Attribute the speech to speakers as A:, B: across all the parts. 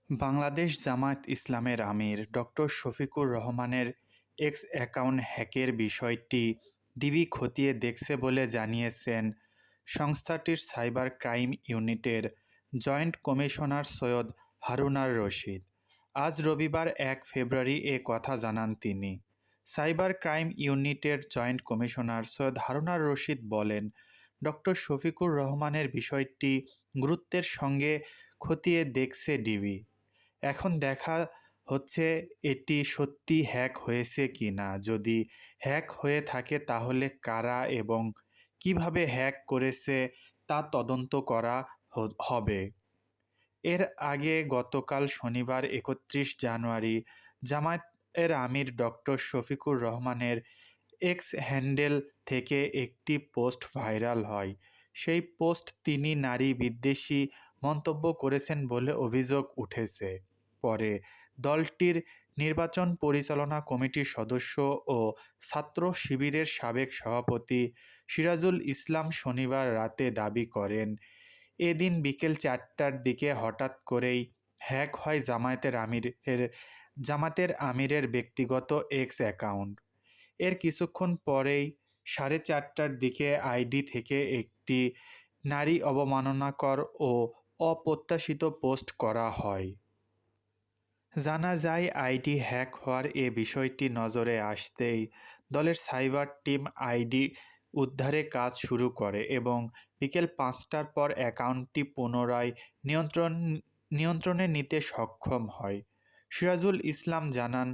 A: বাংলাদেশ জামায়াত ইসলামের আমির ডক্টর শফিকুর রহমানের x account হ্যাকের বিষয়টি ডিবি খতিয়ে দেখছে বলে জানিয়েছেন সংস্থাটির সাইবার ক্রাইম ইউনিটের জয়েন্ট কমিশনার সৈয়দ হারুনার রশিদ। আজ রবিবার ১ ফেব্রুয়ারি এ কথা জানান তিনি। সাইবার ক্রাইম ইউনিটের জয়েন্ট কমিশনার সৈয়দ হারুনার রশিদ বলেন, ডক্টর শফিকুর রহমানের বিষয়টি গুরুত্বের সঙ্গে খতিয়ে দেখছে ডিবি। এখন দেখা হচ্ছে এটি সত্যি হ্যাক হয়েছে কিনা। যদি হ্যাক হয়ে থাকে তাহলে কারা এবং কিভাবে হ্যাক করেছে তা তদন্ত করা হবে। এর আগে গতকাল শনিবার ৩১ জানুয়ারি জামায়াতের আমির ডক্টর শফিকুর রহমানের এক্স হ্যান্ডেল থেকে একটি পোস্ট ভাইরাল হয়। সেই পোস্ট তিনি নারী বিদ্বেষী মন্তব্য করেছেন বলে অভিযোগ উঠেছে। পরে দলটির নির্বাচন পরিচালনা কমিটির সদস্য ও ছাত্র শিবিরের সাবেক সভাপতি সিরাজুল ইসলাম শনিবার রাতে দাবি করেন, এদিন বিকেল ৪টার দিকে হঠাৎ করেই হ্যাক হয় জামাতের আমিরের ব্যক্তিগত এক্স অ্যাকাউন্ট। এর কিছুক্ষণ পরেই ৪:৩০টার দিকে আইডি থেকে একটি নারী অবমাননাকর ও অপ্রত্যাশিত পোস্ট করা হয়। জানা যায়, আইডি হ্যাক হওয়ার এ বিষয়টি নজরে আসতেই দলের সাইবার টিম আইডি উদ্ধারে কাজ শুরু করে এবং বিকেল ৫টার পর অ্যাকাউন্টটি পুনরায় নিয়ন্ত্রণে নিতে সক্ষম হয়। সিরাজুল ইসলাম জানান,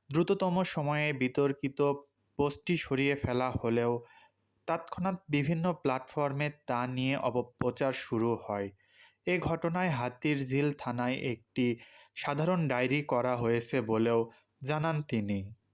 A: দ্রুততম সময়ে বিতর্কিত পোস্টটি সরিয়ে ফেলা হলেও তৎক্ষণাৎ বিভিন্ন প্ল্যাটফর্মে তা নিয়ে অপপ্রচার শুরু হয়। এ ঘটনায় হাতিরঝিল থানায় একটি সাধারণ ডায়েরি করা হয়েছে বলেও জানান তিনি।